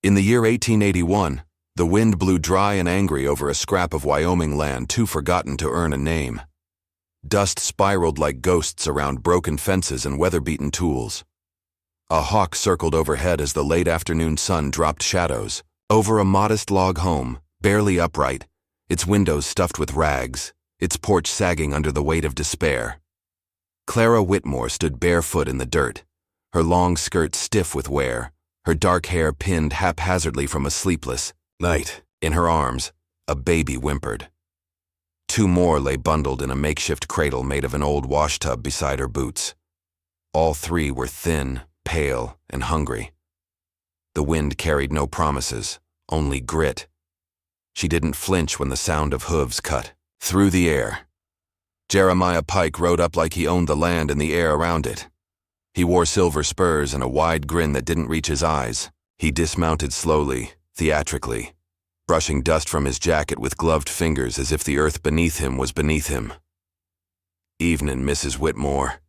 In the year 1881, the wind blew dry and angry over a scrap of Wyoming land too forgotten to earn a name. Dust spiraled like ghosts around broken fences and weather-beaten tools. A hawk circled overhead as the late afternoon sun dropped shadows over a modest log home, barely upright, its windows stuffed with rags, its porch sagging under the weight of despair. Clara Whitmore stood barefoot in the dirt, her long skirt stiff with wear, her dark hair pinned haphazardly from a sleepless night. In her arms, a baby whimpered. Two more lay bundled in a makeshift cradle made of an old washtub beside her boots. All three were thin, pale, and hungry. The wind carried no promises, only grit. She didn't flinch when the sound of hooves cut through the air. Jeremiah Pike rode up like he owned the land and the air around it. He wore silver spurs and a wide grin that didn't reach his eyes. He dismounted slowly, theatrically, brushing dust from his jacket with gloved fingers as if the earth beneath him was beneath him. "Evenin', Mrs. Whitmore,"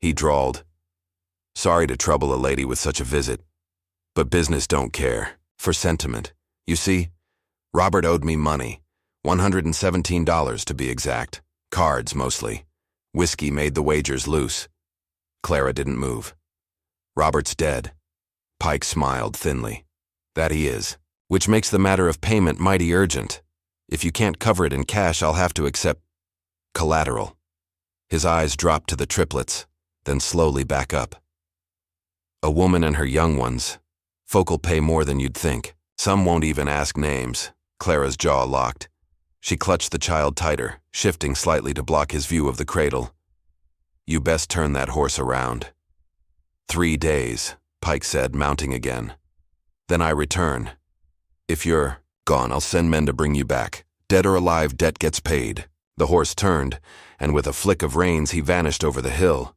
he drawled. "Sorry to trouble a lady with such a visit, but business don't care for sentiment. You see, Robert owed me money, $117 to be exact, cards mostly. Whiskey made the wagers loose." Clara didn't move. "Robert's dead." Pike smiled thinly. "That he is, which makes the matter of payment mighty urgent. If you can't cover it in cash, I'll have to accept collateral." His eyes dropped to the triplets, then slowly back up. "A woman and her young ones. Folk'll pay more than you'd think. Some won't even ask names." Clara's jaw locked. She clutched the child tighter, shifting slightly to block his view of the cradle. "You best turn that horse around." 3 days, Pike said, mounting again. "Then I return. If you're gone, I'll send men to bring you back. Dead or alive, debt gets paid." The horse turned, and with a flick of reins he vanished over the hill.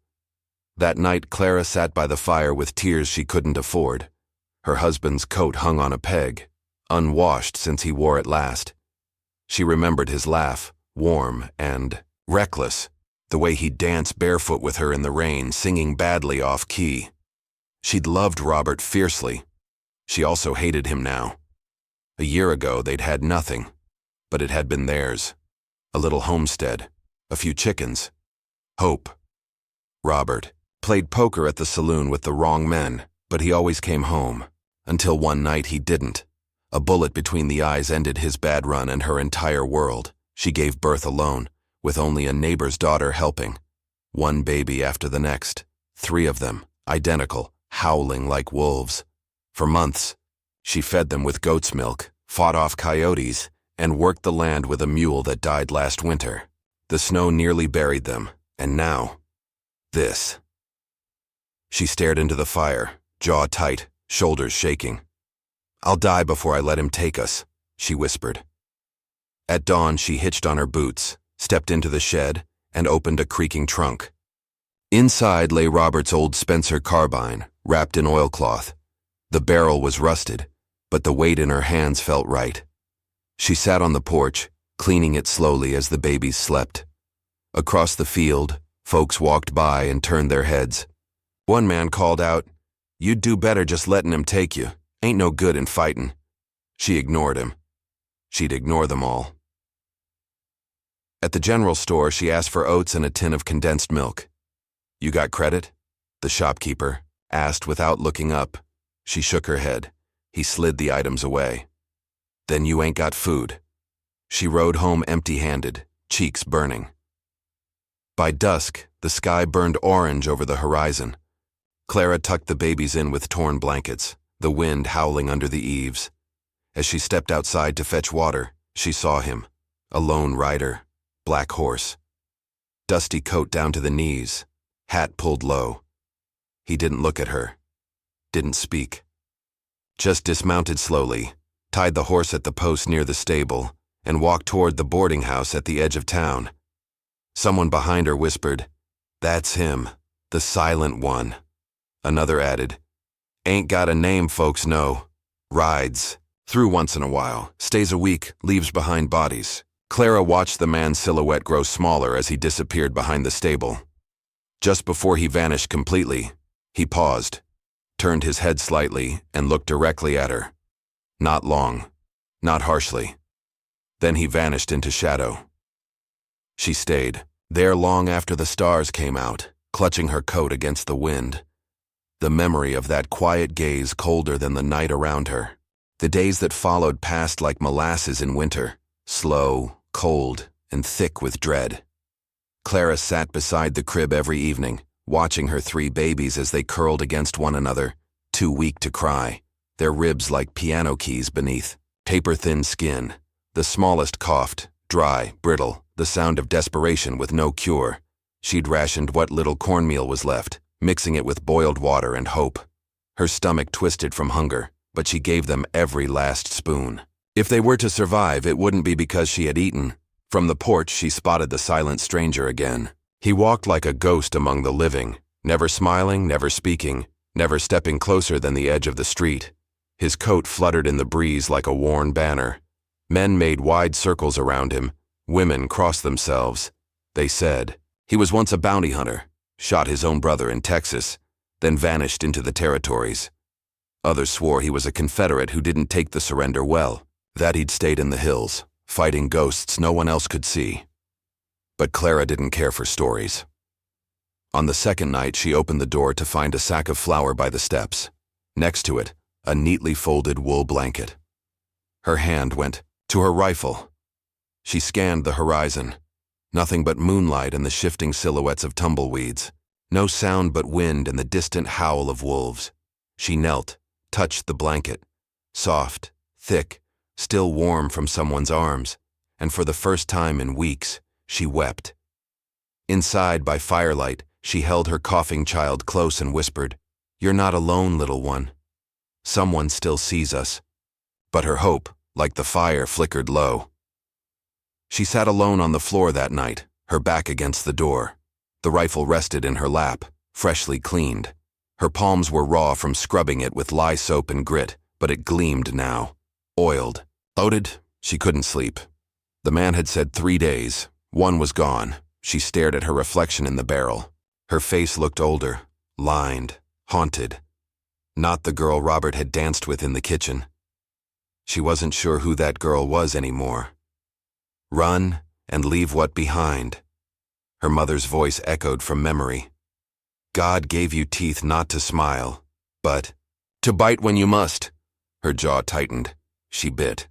That night Clara sat by the fire with tears she couldn't afford. Her husband's coat hung on a peg, unwashed since he wore it last. She remembered his laugh, warm and reckless, the way he'd dance barefoot with her in the rain, singing badly off-key. She'd loved Robert fiercely. She also hated him now. A year ago they'd had nothing, but it had been theirs. A little homestead, a few chickens, hope. Robert played poker at the saloon with the wrong men, but he always came home. Until one night he didn't. A bullet between the eyes ended his bad run and her entire world. She gave birth alone, with only a neighbor's daughter helping. One baby after the next, 3 of them, identical, howling like wolves. For months, she fed them with goat's milk, fought off coyotes, and worked the land with a mule that died last winter. The snow nearly buried them, and now, this. She stared into the fire, jaw tight, shoulders shaking. "I'll die before I let him take us," she whispered. At dawn, she hitched on her boots, stepped into the shed, and opened a creaking trunk. Inside lay Robert's old Spencer carbine, wrapped in oilcloth. The barrel was rusted, but the weight in her hands felt right. She sat on the porch, cleaning it slowly as the babies slept. Across the field, folks walked by and turned their heads. One man called out, "You'd do better just letting him take you. Ain't no good in fightin'." She ignored him. She'd ignore them all. At the general store, she asked for oats and a tin of condensed milk. "You got credit?" the shopkeeper asked without looking up. She shook her head. He slid the items away. "Then you ain't got food." She rode home empty-handed, cheeks burning. By dusk, the sky burned orange over the horizon. Clara tucked the babies in with torn blankets, the wind howling under the eaves. As she stepped outside to fetch water, she saw him, a lone rider, black horse. Dusty coat down to the knees, hat pulled low. He didn't look at her, didn't speak. Just dismounted slowly, tied the horse at the post near the stable, and walked toward the boarding house at the edge of town. Someone behind her whispered, "That's him, the silent one." Another added, "Ain't got a name, folks know. Rides through once in a while, stays a week, leaves behind bodies." Clara watched the man's silhouette grow smaller as he disappeared behind the stable. Just before he vanished completely, he paused, turned his head slightly, and looked directly at her. Not long. Not harshly. Then he vanished into shadow. She stayed, there long after the stars came out, clutching her coat against the wind. The memory of that quiet gaze colder than the night around her. The days that followed passed like molasses in winter, slow, cold, and thick with dread. Clara sat beside the crib every evening, watching her 3 babies as they curled against one another, too weak to cry, their ribs like piano keys beneath, paper-thin skin. The smallest coughed, dry, brittle, the sound of desperation with no cure. She'd rationed what little cornmeal was left, mixing it with boiled water and hope. Her stomach twisted from hunger, but she gave them every last spoon. If they were to survive, it wouldn't be because she had eaten. From the porch, she spotted the silent stranger again. He walked like a ghost among the living, never smiling, never speaking, never stepping closer than the edge of the street. His coat fluttered in the breeze like a worn banner. Men made wide circles around him. Women crossed themselves. They said, he was once a bounty hunter, shot his own brother in Texas, then vanished into the territories. Others swore he was a Confederate who didn't take the surrender well, that he'd stayed in the hills, fighting ghosts no one else could see. But Clara didn't care for stories. On the second night, she opened the door to find a sack of flour by the steps. Next to it, a neatly folded wool blanket. Her hand went to her rifle. She scanned the horizon. Nothing but moonlight and the shifting silhouettes of tumbleweeds. No sound but wind and the distant howl of wolves. She knelt, touched the blanket. Soft, thick, still warm from someone's arms. And for the first time in weeks, she wept. Inside, by firelight, she held her coughing child close and whispered, "You're not alone, little one. Someone still sees us." But her hope, like the fire, flickered low. She sat alone on the floor that night, her back against the door. The rifle rested in her lap, freshly cleaned. Her palms were raw from scrubbing it with lye soap and grit, but it gleamed now. Oiled. Loaded, she couldn't sleep. The man had said 3 days. 1 was gone. She stared at her reflection in the barrel. Her face looked older, lined, haunted. Not the girl Robert had danced with in the kitchen. She wasn't sure who that girl was anymore. Run and leave what behind. Her mother's voice echoed from memory. God gave you teeth not to smile, but to bite when you must. Her jaw tightened. She bit.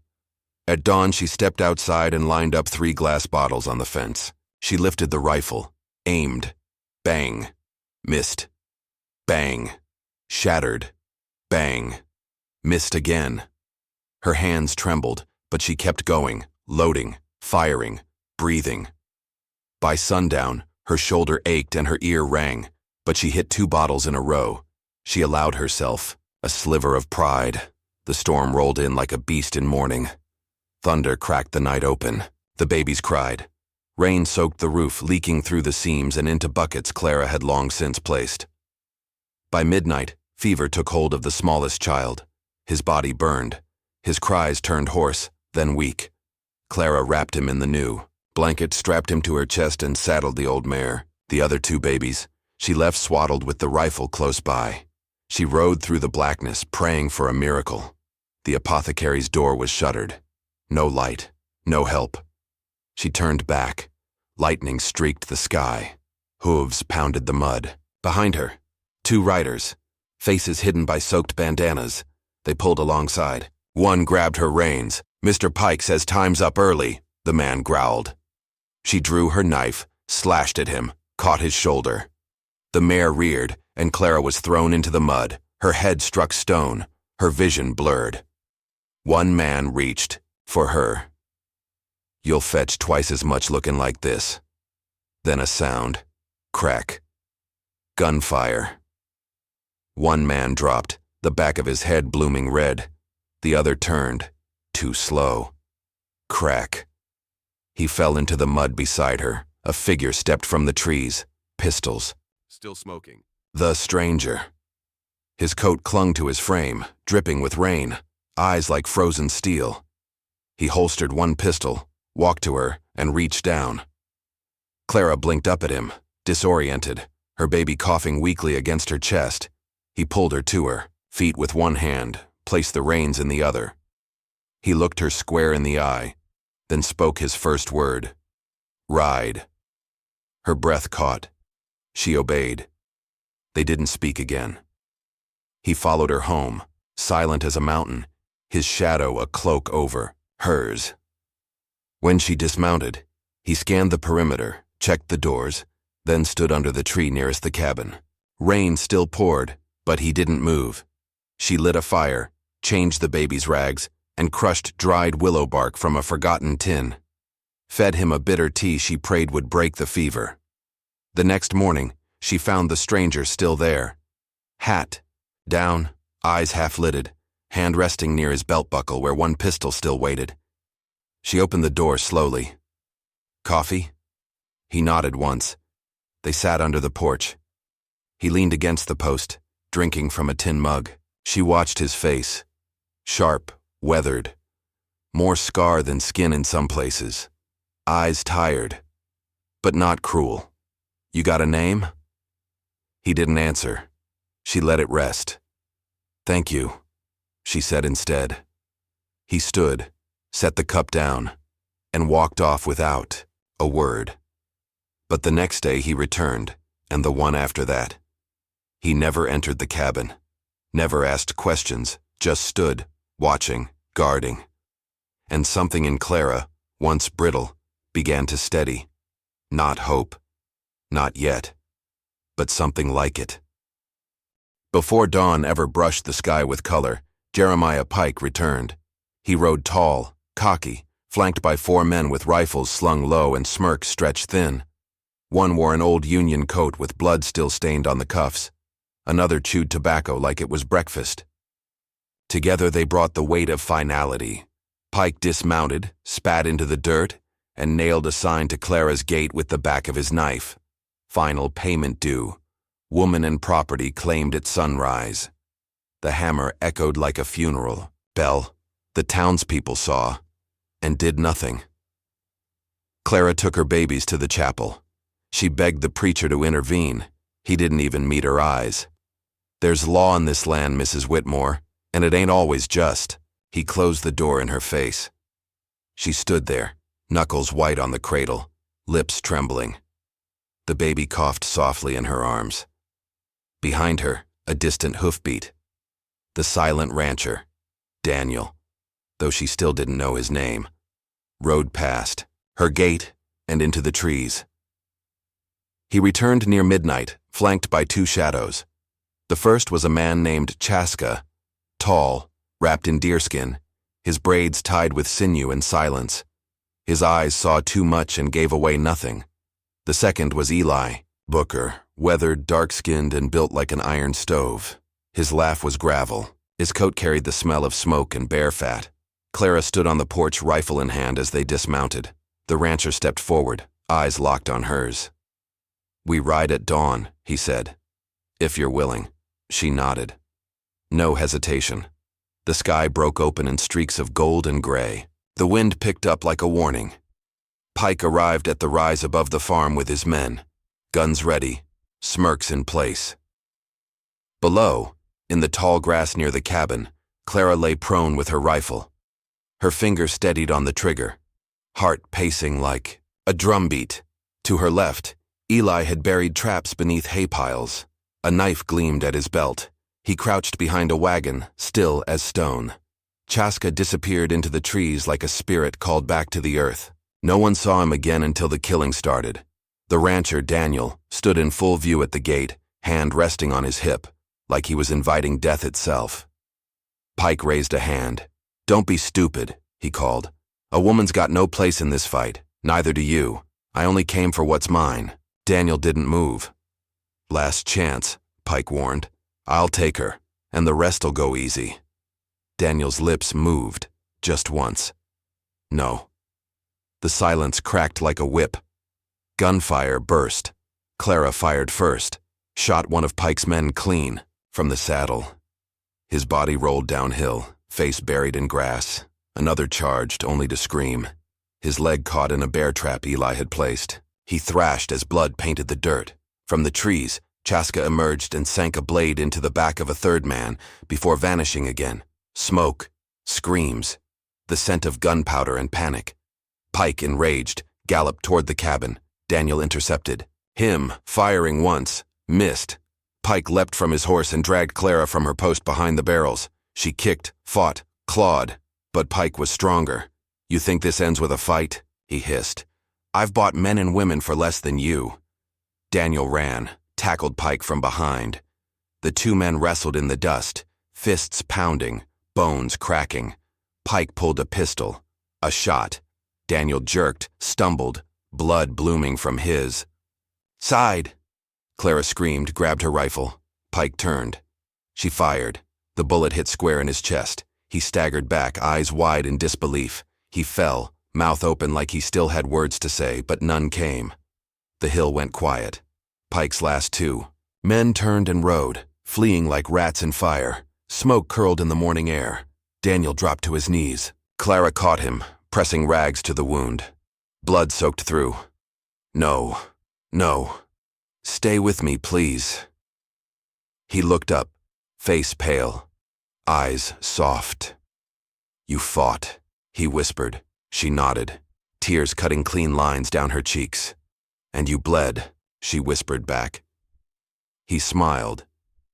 At dawn, she stepped outside and lined up 3 glass bottles on the fence. She lifted the rifle, aimed. Bang. Missed. Bang. Shattered. Bang. Missed again. Her hands trembled, but she kept going, loading, firing, breathing. By sundown, her shoulder ached and her ear rang, but she hit 2 bottles in a row. She allowed herself a sliver of pride. The storm rolled in like a beast in mourning. Thunder cracked the night open. The babies cried. Rain soaked the roof, leaking through the seams and into buckets Clara had long since placed. By midnight, fever took hold of the smallest child. His body burned. His cries turned hoarse, then weak. Clara wrapped him in the new blanket, strapped him to her chest, and saddled the old mare. The other 2 babies, she left swaddled with the rifle close by. She rode through the blackness, praying for a miracle. The apothecary's door was shuttered. No light, no help. She turned back. Lightning streaked the sky. Hooves pounded the mud. Behind her, 2 riders, faces hidden by soaked bandanas. They pulled alongside. One grabbed her reins. "Mr. Pike says time's up early," the man growled. She drew her knife, slashed at him, caught his shoulder. The mare reared, and Clara was thrown into the mud. Her head struck stone, her vision blurred. One man reached for her. "You'll fetch twice as much looking like this." Then a sound. Crack. Gunfire. One man dropped, the back of his head blooming red. The other turned, too slow. Crack. He fell into the mud beside her. A figure stepped from the trees, pistols. Still smoking. The stranger. His coat clung to his frame, dripping with rain, eyes like frozen steel. He holstered one pistol, walked to her, and reached down. Clara blinked up at him, disoriented, her baby coughing weakly against her chest. He pulled her to her, feet with one hand, placed the reins in the other. He looked her square in the eye, then spoke his first word. Ride. Her breath caught. She obeyed. They didn't speak again. He followed her home, silent as a mountain, his shadow a cloak over hers. When she dismounted, he scanned the perimeter, checked the doors, then stood under the tree nearest the cabin. Rain still poured, but he didn't move. She lit a fire, changed the baby's rags, and crushed dried willow bark from a forgotten tin. Fed him a bitter tea she prayed would break the fever. The next morning, she found the stranger still there. Hat down, eyes half-lidded, hand resting near his belt buckle where one pistol still waited. She opened the door slowly. Coffee? He nodded once. They sat under the porch. He leaned against the post, drinking from a tin mug. She watched his face. Sharp, weathered. More scar than skin in some places. Eyes tired, but not cruel. You got a name? He didn't answer. She let it rest. Thank you, she said instead. He stood, set the cup down, and walked off without a word. But the next day he returned, and the one after that. He never entered the cabin, never asked questions, just stood, watching, guarding. And something in Clara, once brittle, began to steady. Not hope. Not yet. But something like it. Before dawn ever brushed the sky with color, Jeremiah Pike returned. He rode tall, cocky, flanked by 4 men with rifles slung low and smirks stretched thin. One wore an old Union coat with blood still stained on the cuffs. Another chewed tobacco like it was breakfast. Together they brought the weight of finality. Pike dismounted, spat into the dirt, and nailed a sign to Clara's gate with the back of his knife. Final payment due. Woman and property claimed at sunrise. The hammer echoed like a funeral bell. The townspeople saw, and did nothing. Clara took her babies to the chapel. She begged the preacher to intervene. He didn't even meet her eyes. There's law in this land, Mrs. Whitmore, and it ain't always just. He closed the door in her face. She stood there, knuckles white on the cradle, lips trembling. The baby coughed softly in her arms. Behind her, a distant hoofbeat. The silent rancher, Daniel, though she still didn't know his name, rode past, her gate, and into the trees. He returned near midnight, flanked by 2 shadows. The first was a man named Chaska, tall, wrapped in deerskin, his braids tied with sinew and silence. His eyes saw too much and gave away nothing. The second was Eli, Booker, weathered, dark-skinned, and built like an iron stove. His laugh was gravel. His coat carried the smell of smoke and bear fat. Clara stood on the porch, rifle in hand, as they dismounted. The rancher stepped forward, eyes locked on hers. "We ride at dawn," he said. "If you're willing." She nodded. No hesitation. The sky broke open in streaks of gold and gray. The wind picked up like a warning. Pike arrived at the rise above the farm with his men, guns ready, smirks in place. Below, in the tall grass near the cabin, Clara lay prone with her rifle. Her finger steadied on the trigger, heart pacing like a drumbeat. To her left, Eli had buried traps beneath hay piles. A knife gleamed at his belt. He crouched behind a wagon, still as stone. Chaska disappeared into the trees like a spirit called back to the earth. No one saw him again until the killing started. The rancher, Daniel, stood in full view at the gate, hand resting on his hip, like he was inviting death itself. Pike raised a hand. "Don't be stupid," he called. "A woman's got no place in this fight. Neither do you. I only came for what's mine." Daniel didn't move. "Last chance," Pike warned. "I'll take her, and the rest'll go easy." Daniel's lips moved, just once. No. The silence cracked like a whip. Gunfire burst. Clara fired first, shot one of Pike's men clean, from the saddle. His body rolled downhill, face buried in grass. Another charged, only to scream. His leg caught in a bear trap Eli had placed. He thrashed as blood painted the dirt. From the trees, Chaska emerged and sank a blade into the back of a third man, before vanishing again. Smoke. Screams. the scent of gunpowder and panic. Pike, enraged, galloped toward the cabin. Daniel intercepted. Him, firing once, missed. Pike leapt from his horse and dragged Clara from her post behind the barrels. She kicked, fought, clawed, but Pike was stronger. "You think this ends with a fight?" he hissed. "I've bought men and women for less than you." Daniel ran, tackled Pike from behind. The two men wrestled in the dust, fists pounding, bones cracking. Pike pulled a pistol. A shot. Daniel jerked, stumbled, blood blooming from his. "Side!" Clara screamed, grabbed her rifle. Pike turned. She fired. The bullet hit square in his chest. He staggered back, eyes wide in disbelief. He fell, mouth open like he still had words to say, but none came. The hill went quiet. Pike's last two. Men turned and rode, fleeing like rats in fire. Smoke curled in the morning air. Daniel dropped to his knees. Clara caught him, pressing rags to the wound. Blood soaked through. "No, no. Stay with me, please." He looked up, face pale, eyes soft. "You fought," he whispered. She nodded, tears cutting clean lines down her cheeks. "And you bled," she whispered back. He smiled,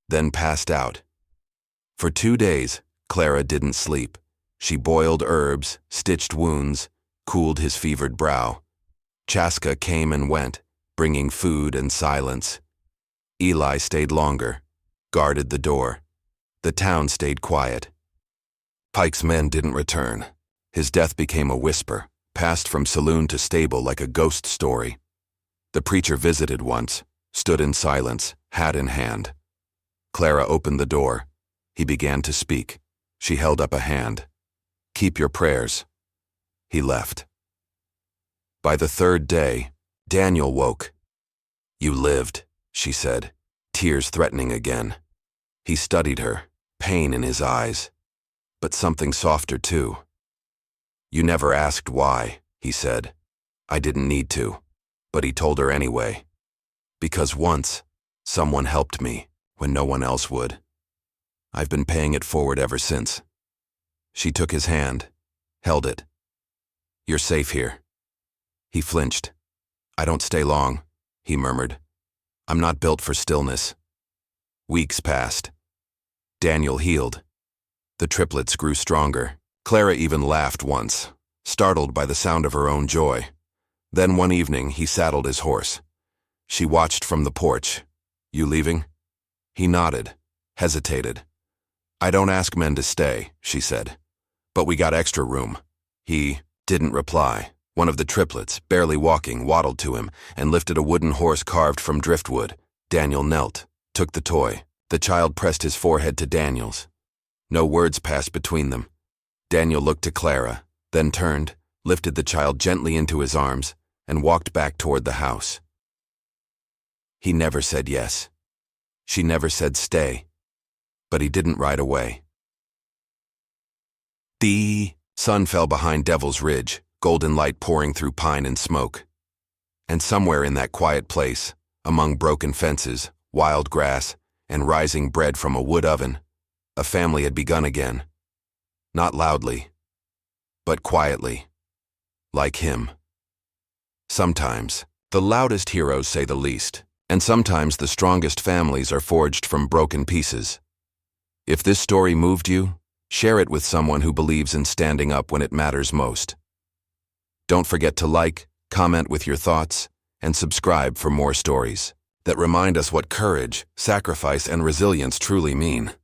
then passed out. For 2 days, Clara didn't sleep. She boiled herbs, stitched wounds, cooled his fevered brow. Chaska came and went, bringing food and silence. Eli stayed longer, guarded the door. The town stayed quiet. Pike's men didn't return. His death became a whisper, passed from saloon to stable like a ghost story. The preacher visited once, stood in silence, hat in hand. Clara opened the door. He began to speak. She held up a hand. "Keep your prayers." He left. By the 3rd day, Daniel woke. "You lived," she said, tears threatening again. He studied her, pain in his eyes, but something softer too. "You never asked why," he said. "I didn't need to," but he told her anyway. "Because once, someone helped me when no one else would. I've been paying it forward ever since." She took his hand, held it. "You're safe here." He flinched. "I don't stay long," he murmured. "I'm not built for stillness." Weeks passed. Daniel healed. The triplets grew stronger. Clara even laughed once, startled by the sound of her own joy. Then one evening he saddled his horse. She watched from the porch. "You leaving?" He nodded, hesitated. "I don't ask men to stay," she said. "But we got extra room." He didn't reply. One of the triplets, barely walking, waddled to him and lifted a wooden horse carved from driftwood. Daniel knelt, took the toy. The child pressed his forehead to Daniel's. No words passed between them. Daniel looked to Clara, then turned, lifted the child gently into his arms, and walked back toward the house. He never said yes. She never said stay. But he didn't ride away. The sun fell behind Devil's Ridge, golden light pouring through pine and smoke. And somewhere in that quiet place, among broken fences, wild grass, and rising bread from a wood oven, a family had begun again. Not loudly, but quietly, like him. Sometimes, the loudest heroes say the least, and sometimes the strongest families are forged from broken pieces. If this story moved you, share it with someone who believes in standing up when it matters most. Don't forget to like, comment with your thoughts, and subscribe for more stories that remind us what courage, sacrifice, and resilience truly mean.